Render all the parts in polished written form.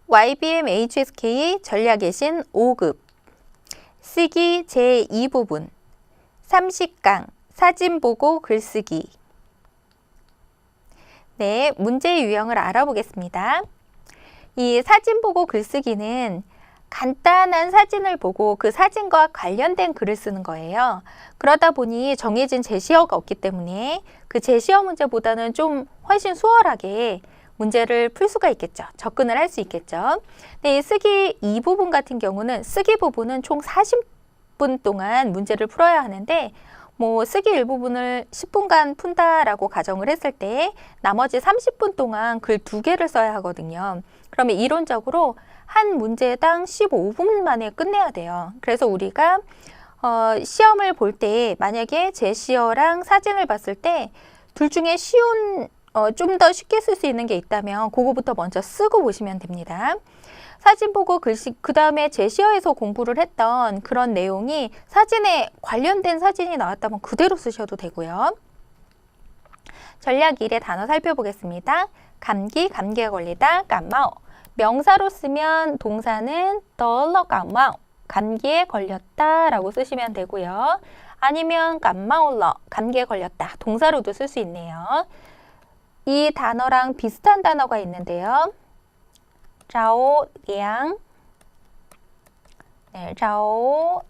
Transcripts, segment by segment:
YBM HSK 전략외신 5급 쓰기 제2부분 30강 사진 보고 글쓰기. 네, 문제의 유형을 알아보겠습니다. 이 사진 보고 글쓰기는 간단한 사진을 보고 그 사진과 관련된 글을 쓰는 거예요. 그러다 보니 정해진 제시어가 없기 때문에 그 제시어 문제보다는 좀 훨씬 수월하게 문제를 풀 수가 있겠죠. 접근을 할 수 있겠죠. 네, 쓰기 이 부분 같은 경우는 쓰기 부분은 총 40분 동안 문제를 풀어야 하는데 뭐 쓰기 일부분을 10분간 푼다라고 가정을 했을 때 나머지 30분 동안 글 2개를 써야 하거든요. 그러면 이론적으로 한 문제당 15분 만에 끝내야 돼요. 그래서 우리가 시험을 볼 때 만약에 제시어랑 사진을 봤을 때 둘 중에 쉬운 좀 더 쉽게 쓸 수 있는 게 있다면 그거부터 먼저 쓰고 보시면 됩니다. 사진 보고 글씨, 그 다음에 제시어에서 공부를 했던 그런 내용이 사진에 관련된 사진이 나왔다면 그대로 쓰셔도 되고요. 전략 1의 단어 살펴보겠습니다. 감기, 감기에 걸리다, 감마오. 명사로 쓰면 동사는 더러 감마오, 감기에 걸렸다 라고 쓰시면 되고요. 아니면 감마올러, 감기에 걸렸다, 동사로도 쓸 수 있네요. 이 단어랑 비슷한 단어가 있는데요. 자오량, 네, 자오량이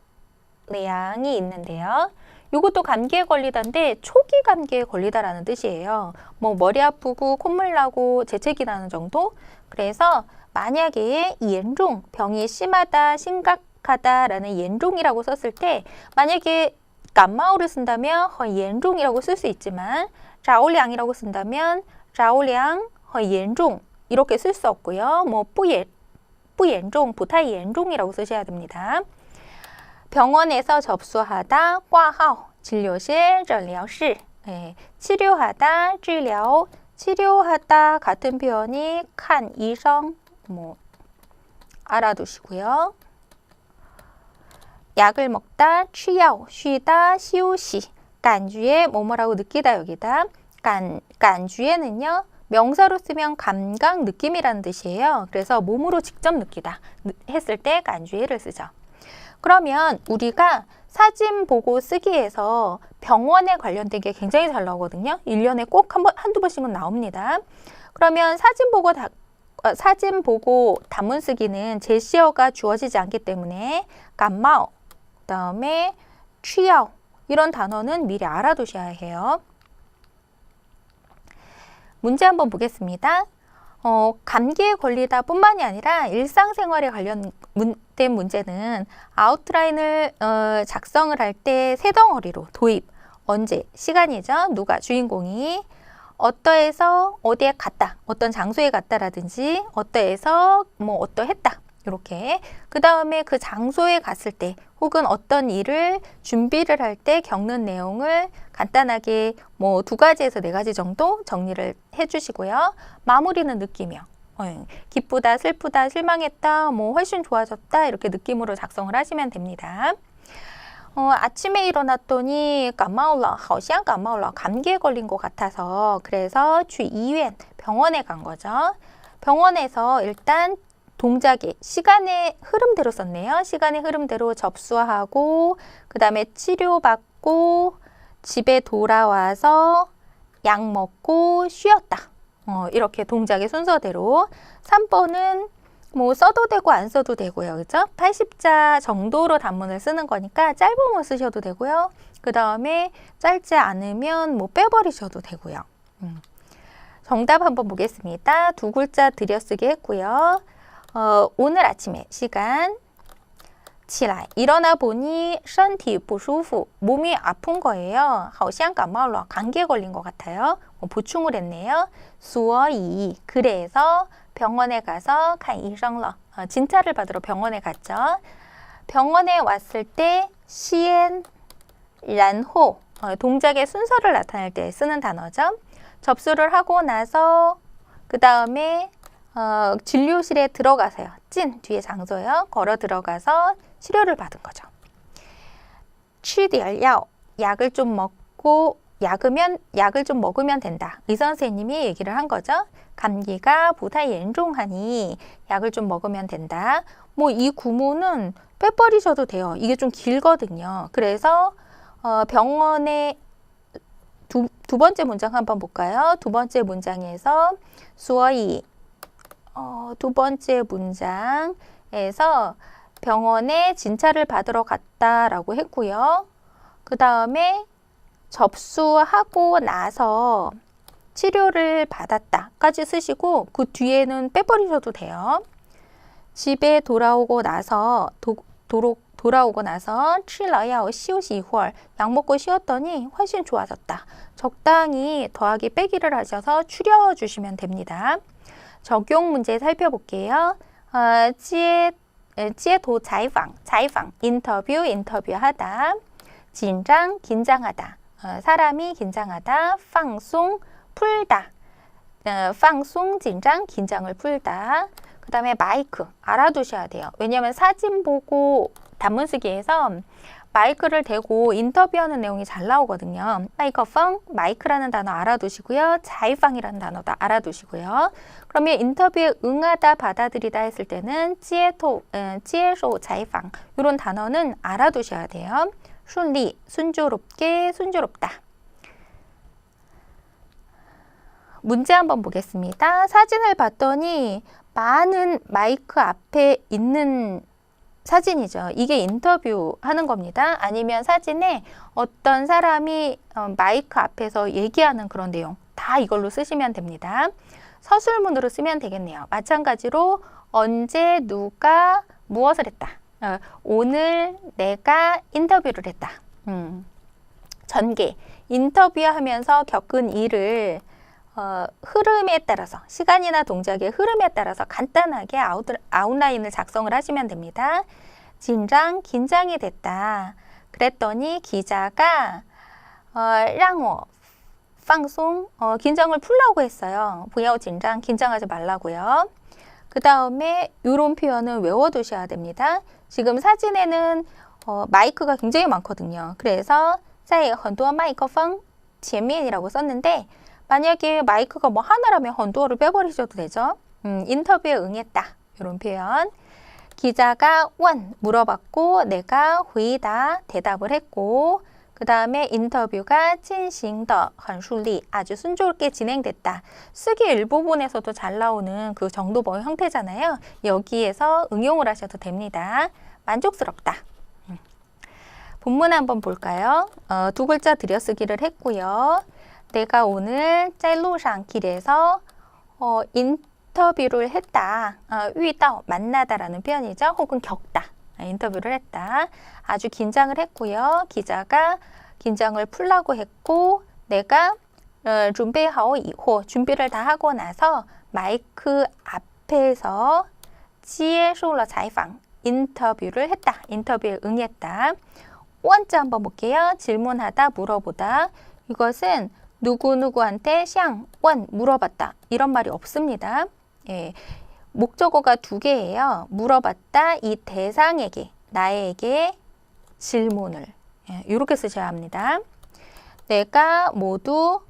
있는데요. 이것도 감기에 걸리다인데 초기 감기에 걸리다라는 뜻이에요. 뭐 머리 아프고 콧물 나고 재채기 나는 정도? 그래서 만약에严重, 병이 심하다, 심각하다라는严重이라고 썼을 때 만약에 감마오를 쓴다면 严重이라고 쓸 수 있지만 자오량이라고 쓴다면 자오량 严重 이렇게 쓸 수 없고요. 뭐不严重, 不太严重이라고 쓰셔야 됩니다. 병원에서 접수하다, 挂号, 진료실, 诊疗室, 네, 치료하다, 治疗, 치료하다 같은 표현이 看医生, 뭐 알아두시고요. 약을 먹다, 吃药, 쉬다, 休息, 간주에 뭐뭐라고 느끼다 여기다. 간주에는요. 명사로 쓰면 감각, 느낌이라는 뜻이에요. 그래서 몸으로 직접 느끼다 했을 때 간주에를 쓰죠. 그러면 우리가 사진 보고 쓰기에서 병원에 관련된 게 굉장히 잘 나오거든요. 1년에 꼭 한두 번씩은 나옵니다. 그러면 사진 보고 단문 쓰기는 제시어가 주어지지 않기 때문에 감마오, 그 다음에 취야오 이런 단어는 미리 알아두셔야 해요. 문제 한번 보겠습니다. 감기에 걸리다 뿐만이 아니라 일상생활에 관련된 문제는 아웃라인을 작성을 할 때 세 덩어리로 도입, 언제, 시간이죠. 누가, 주인공이 어떠해서 어디에 갔다, 어떤 장소에 갔다라든지 어떠해서 뭐 어떠했다 이렇게. 그 다음에 그 장소에 갔을 때 혹은 어떤 일을 준비를 할 때 겪는 내용을 간단하게 뭐 2가지에서 4가지 정도 정리를 해주시고요. 마무리는 느끼며 기쁘다, 슬프다, 실망했다, 뭐 훨씬 좋아졌다 이렇게 느낌으로 작성을 하시면 됩니다. 아침에 일어났더니 감마올라, 好像感冒了, 감기에 걸린 것 같아서 그래서 去医院, 병원에 간 거죠. 병원에서 일단 동작의 시간의 흐름대로 썼네요. 시간의 흐름대로 접수하고 그 다음에 치료받고 집에 돌아와서 약 먹고 쉬었다. 이렇게 동작의 순서대로. 3번은 뭐 써도 되고 안 써도 되고요. 그죠? 80자 정도로 단문을 쓰는 거니까 짧으면 쓰셔도 되고요. 그 다음에 짧지 않으면 뭐 빼버리셔도 되고요. 정답 한번 보겠습니다. 2글자 들여쓰기 했고요. 오늘 아침에 시간 起来, 일어나 보니 身体不舒服, 몸이 아픈 거예요. 好像感冒了, 감기에 걸린 것 같아요. 보충을 했네요. 所以, 그래서 병원에 가서 看医生了, 진찰을 받으러 병원에 갔죠. 병원에 왔을 때 先然后, 동작의 순서를 나타낼 때 쓰는 단어죠. 접수를 하고 나서 그 다음에 진료실에 들어가서요. 찐 뒤에 장소요. 걸어 들어가서 치료를 받은 거죠. 吃点药, 약을 좀 먹고 약을 좀 먹으면 된다. 의사 선생님이 얘기를 한 거죠. 감기가 보다严重하니 약을 좀 먹으면 된다. 뭐 이 구문은 빼버리셔도 돼요. 이게 좀 길거든요. 그래서 병원에 두 번째 문장 한번 볼까요? 두 번째 문장에서 所以 두 번째 문장에서 병원에 진찰을 받으러 갔다라고 했고요. 그 다음에 접수하고 나서 치료를 받았다까지 쓰시고 그 뒤에는 빼버리셔도 돼요. 집에 돌아오고 나서 돌아오고 나서 吃了药休息一会儿 약 먹고 쉬었더니 훨씬 좋아졌다. 적당히 더하기 빼기를 하셔서 추려주시면 됩니다. 적용 문제 살펴볼게요. 接头采访 인터뷰하다. 긴장, 긴장하다. 사람이 긴장하다. 放松, 풀다. 放松, 긴장, 긴장을 풀다. 그 다음에 마이크, 알아두셔야 돼요. 왜냐하면 사진 보고 단문 쓰기에서 마이크를 대고 인터뷰하는 내용이 잘 나오거든요. 마이크폰, 마이크라는 단어 알아두시고요. 자이팡이라는 단어도 알아두시고요. 그러면 인터뷰에 응하다, 받아들이다 했을 때는 지에쇼, 자이팡 이런 단어는 알아두셔야 돼요. 순리, 순조롭게, 순조롭다. 문제 한번 보겠습니다. 사진을 봤더니 많은 마이크 앞에 있는 사진이죠. 이게 인터뷰 하는 겁니다. 아니면 사진에 어떤 사람이 마이크 앞에서 얘기하는 그런 내용 다 이걸로 쓰시면 됩니다. 서술문으로 쓰면 되겠네요. 마찬가지로 언제 누가 무엇을 했다. 오늘 내가 인터뷰를 했다. 전개. 인터뷰하면서 겪은 일을 흐름에 따라서 시간이나 동작의 흐름에 따라서 간단하게 아웃라인을 작성을 하시면 됩니다. 긴장이 됐다. 그랬더니 기자가 让我放松 긴장을 풀라고 했어요. 不要紧张 긴장하지 말라고요. 그 다음에 이런 표현은 외워두셔야 됩니다. 지금 사진에는 마이크가 굉장히 많거든요. 그래서 在很多麦克风前面이라고 썼는데 만약에 마이크가 뭐 하나라면 헌도어를 빼버리셔도 되죠. 인터뷰에 응했다. 이런 표현. 기자가 원 물어봤고 내가 회의다 대답을 했고 그 다음에 인터뷰가 进行的很顺利 아주 순조롭게 진행됐다. 쓰기 일부분에서도 잘 나오는 그 정도보 형태잖아요. 여기에서 응용을 하셔도 됩니다. 만족스럽다. 본문 한번 볼까요? 두 글자 들여쓰기를 했고요. 내가 오늘 在路上 길에서 인터뷰를 했다. 遇到 만나다라는 표현이죠. 혹은 겪다. 인터뷰를 했다. 아주 긴장을 했고요. 기자가 긴장을 풀라고 했고 내가 准备好以后 준비를 다 하고 나서 마이크 앞에서 接受了采访 인터뷰를 했다. 인터뷰에 응했다. 원자 한번 볼게요. 질문하다, 물어보다. 이것은 누구누구한테 向원 물어봤다. 이런 말이 없습니다. 예, 목적어가 두 개예요. 물어봤다. 이 대상에게, 나에게 질문을 이렇게 쓰셔야 합니다. 내가 모두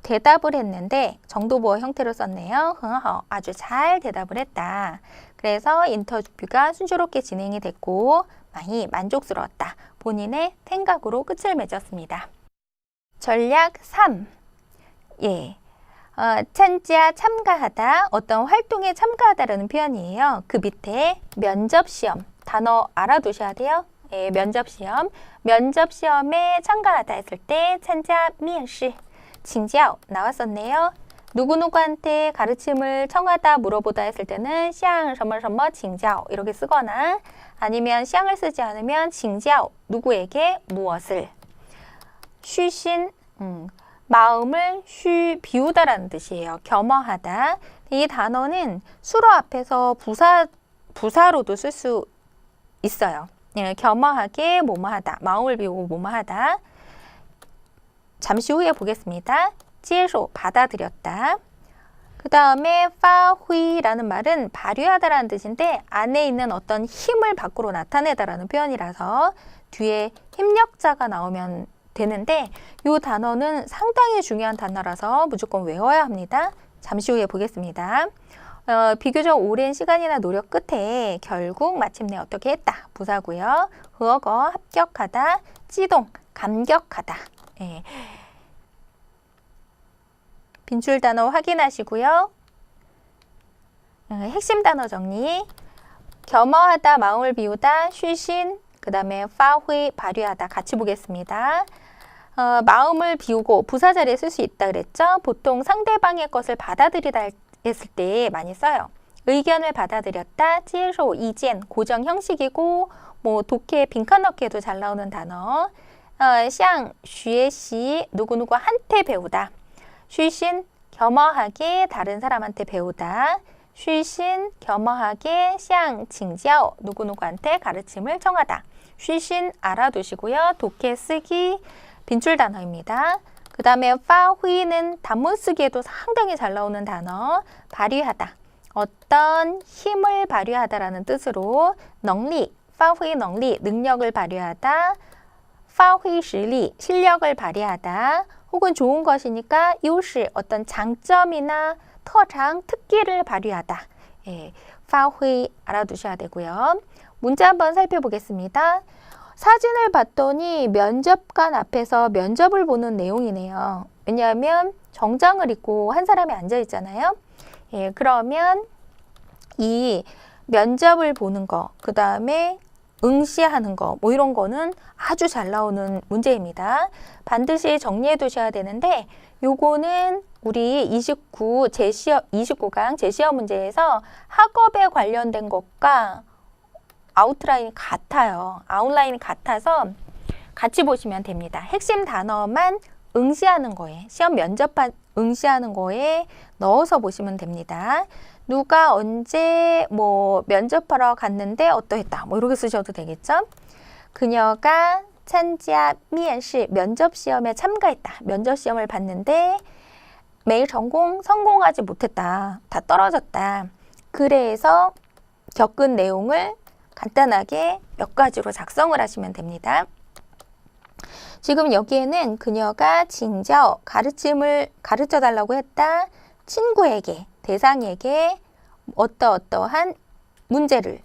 대답을 했는데 정도보어 형태로 썼네요. 很好, 아주 잘 대답을 했다. 그래서 인터뷰가 순조롭게 진행이 됐고 많이 만족스러웠다. 본인의 생각으로 끝을 맺었습니다. 전략 3. 예. 참가하다, 어떤 활동에 참가하다라는 표현이에요. 그 밑에 면접시험, 단어 알아두셔야 돼요. 예, 면접시험. 면접시험에 참가하다 했을 때 참가, 面试, 请教 나왔었네요. 누구누구한테 가르침을 청하다, 물어보다 했을 때는 向什么什么请教 이렇게 쓰거나 아니면 向을 쓰지 않으면 请教 누구에게 무엇을.虚心, 마음을 비우다라는 뜻이에요. 겸허하다. 이 단어는 수로 앞에서 부사로도 쓸 수 있어요. 예, 겸허하게 뭐뭐하다. 마음을 비우고 뭐뭐하다. 잠시 후에 보겠습니다. 接受 받아들였다. 그 다음에 发挥라는 말은 발휘하다라는 뜻인데 안에 있는 어떤 힘을 밖으로 나타내다라는 표현이라서 뒤에 힘력자가 나오면 되는데 이 단어는 상당히 중요한 단어라서 무조건 외워야 합니다. 잠시 후에 보겠습니다. 비교적 오랜 시간이나 노력 끝에 결국 마침내 어떻게 했다. 부사고요. 허거 합격하다, 찌동 감격하다. 예. 빈출 단어 확인하시고요. 핵심 단어 정리. 겸허하다, 마음을 비우다,虚신, 그 다음에 파휘, 발휘하다 같이 보겠습니다. 마음을 비우고 부사 자리에 쓸 수 있다 그랬죠? 보통 상대방의 것을 받아들이다 했을 때 많이 써요. 의견을 받아들였다, 接受意见, 고정 형식이고 뭐 독해, 빈칸 넣기에도 잘 나오는 단어. 像学习, 누구누구한테 배우다. 虚신, 겸허하게 다른 사람한테 배우다. 虚신, 겸허하게 向请教, 누구누구한테 가르침을 청하다. 虚신 알아두시고요. 독해 쓰기, 빈출 단어입니다. 그 다음에 파휘는 단문 쓰기에도 상당히 잘 나오는 단어. 발휘하다. 어떤 힘을 발휘하다라는 뜻으로 능리, 파휘 능리, 능력을 발휘하다. 파휘 실리, 실력을 발휘하다. 혹은 좋은 것이니까 优势, 어떤 장점이나特长, 특기를 발휘하다. 예, 파휘 알아두셔야 되고요. 문자 한번 살펴보겠습니다. 사진을 봤더니 면접관 앞에서 면접을 보는 내용이네요. 왜냐하면 정장을 입고 한 사람이 앉아 있잖아요. 예, 그러면 이 면접을 보는 거, 그 다음에 응시하는 거, 뭐 이런 거는 아주 잘 나오는 문제입니다. 반드시 정리해 두셔야 되는데 요거는 우리 29강 제시어 문제에서 학업에 관련된 것과 아웃라인이 같아요. 아웃라인이 같아서 같이 보시면 됩니다. 핵심 단어만 응시하는 거에, 시험 면접한 응시하는 거에 넣어서 보시면 됩니다. 누가 언제 뭐 면접하러 갔는데 어떠했다. 뭐 이렇게 쓰셔도 되겠죠. 그녀가参加面试, 면접 시험에 참가했다. 면접 시험을 봤는데 매일 성공하지 못했다. 다 떨어졌다. 그래서 겪은 내용을 간단하게 몇 가지로 작성을 하시면 됩니다. 지금 여기에는 그녀가 징저, 가르침을 가르쳐 달라고 했다. 친구에게, 대상에게 어떠한 문제를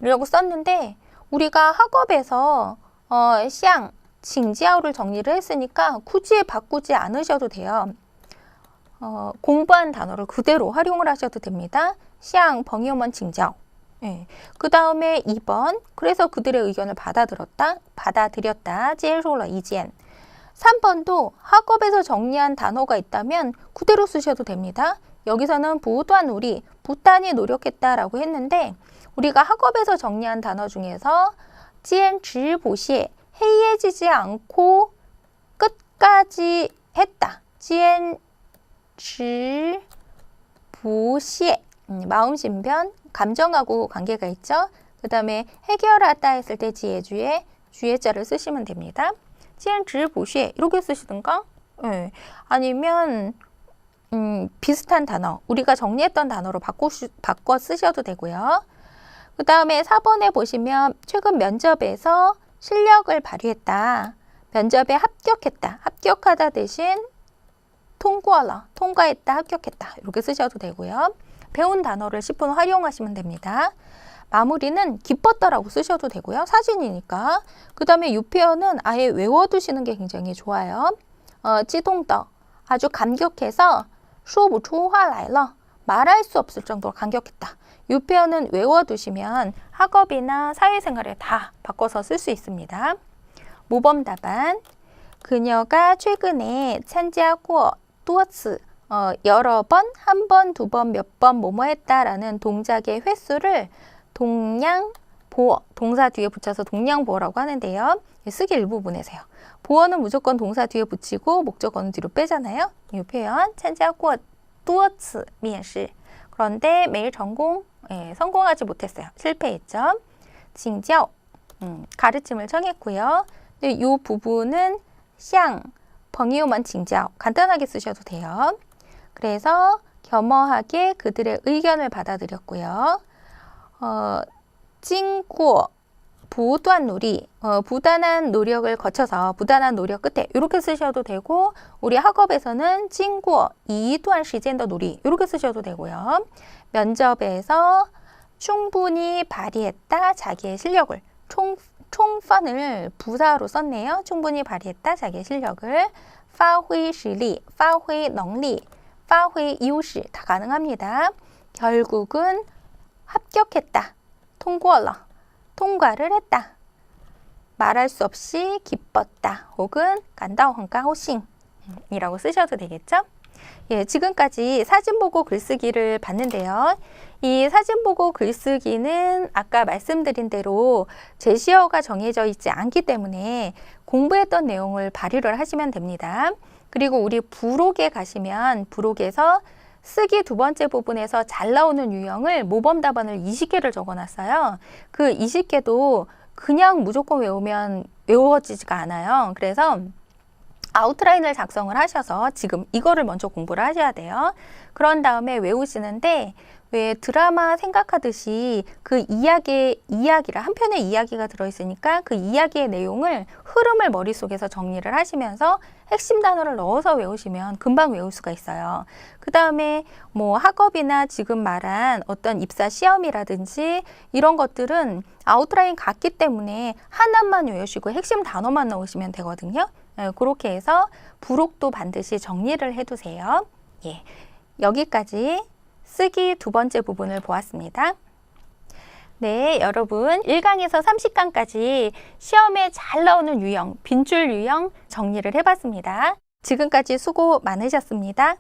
이라고 썼는데 우리가 학업에서 샹, 징지아오를 정리를 했으니까 굳이 바꾸지 않으셔도 돼요. 공부한 단어를 그대로 활용을 하셔도 됩니다. 샹, 벙이오먼 징지아오. 예. 그 다음에 2번, 그래서 그들의 의견을 받아들였다. 接受了意见. 3번도 학업에서 정리한 단어가 있다면 그대로 쓰셔도 됩니다. 여기서는 부단 우리, 부단히 노력했다라고 했는데 우리가 학업에서 정리한 단어 중에서 坚持不懈, 해이해지지 않고 끝까지 했다. 坚持不懈, 마음심변, 감정하고 관계가 있죠. 그 다음에 해결하다 했을 때 지혜주에 주의자를 쓰시면 됩니다. 坚持不懈 이렇게 쓰시든가 네. 아니면 비슷한 단어 우리가 정리했던 단어로 바꿔 쓰셔도 되고요. 그 다음에 4번에 보시면 최근 면접에서 실력을 발휘했다. 면접에 합격했다. 합격하다 대신 통과했다. 합격했다. 이렇게 쓰셔도 되고요. 배운 단어를 10분 활용하시면 됩니다. 마무리는 기뻤다라고 쓰셔도 되고요. 사진이니까. 그 다음에 이 표현은 아예 외워두시는 게 굉장히 좋아요. 찌동더, 아주 감격해서 说不出话来了, 말할 수 없을 정도로 감격했다. 이 표현은 외워두시면 학업이나 사회생활에 다 바꿔서 쓸 수 있습니다. 모범 답안, 그녀가 최근에参加过多次, 여러 번, 한 번, 두 번, 몇 번 뭐뭐 했다라는 동작의 횟수를 동량보어, 동사 뒤에 붙여서 동량보어라고 하는데요. 쓰기 일부분에서요. 보어는 무조건 동사 뒤에 붙이고 목적어는 뒤로 빼잖아요. 이 표현, 参加过多次面试. 그런데 매일 성공하지 못했어요. 실패했죠. 징저, 가르침을 청했고요. 이 부분은 向朋友们请教, 간단하게 쓰셔도 돼요. 그래서 겸허하게 그들의 의견을 받아들였고요. 经过 부단 놀이, 부단한 노력을 거쳐서 부단한 노력 끝에 이렇게 쓰셔도 되고 우리 학업에서는 经过一段时间的努力 이렇게 쓰셔도 되고요. 면접에서 충분히 발휘했다 자기의 실력을 총판을 부사로 썼네요. 충분히 발휘했다 자기의 실력을 发挥实力, 发挥能力, 发挥优势 다 가능합니다. 결국은 합격했다. 통과를 했다. 말할 수 없이 기뻤다. 혹은 感到很高兴 이라고 쓰셔도 되겠죠? 예, 지금까지 사진 보고 글쓰기를 봤는데요. 이 사진 보고 글쓰기는 아까 말씀드린 대로 제시어가 정해져 있지 않기 때문에 공부했던 내용을 발휘를 하시면 됩니다. 그리고 우리 부록에 가시면 부록에서 쓰기 두 번째 부분에서 잘 나오는 유형을 모범 답안을 20개를 적어놨어요. 그 20개도 그냥 무조건 외우면 외워지지가 않아요. 그래서 아웃라인을 작성을 하셔서 지금 이거를 먼저 공부를 하셔야 돼요. 그런 다음에 외우시는데 왜 드라마 생각하듯이 그 이야기를 한 편의 이야기가 들어있으니까 그 이야기의 내용을 흐름을 머릿속에서 정리를 하시면서 핵심 단어를 넣어서 외우시면 금방 외울 수가 있어요. 그 다음에 뭐 학업이나 지금 말한 어떤 입사 시험이라든지 이런 것들은 아웃라인 같기 때문에 하나만 외우시고 핵심 단어만 넣으시면 되거든요. 그렇게 해서 부록도 반드시 정리를 해두세요. 예, 여기까지 쓰기 두 번째 부분을 보았습니다. 네, 여러분 1강에서 30강까지 시험에 잘 나오는 유형, 빈줄 유형 정리를 해봤습니다. 지금까지 수고 많으셨습니다.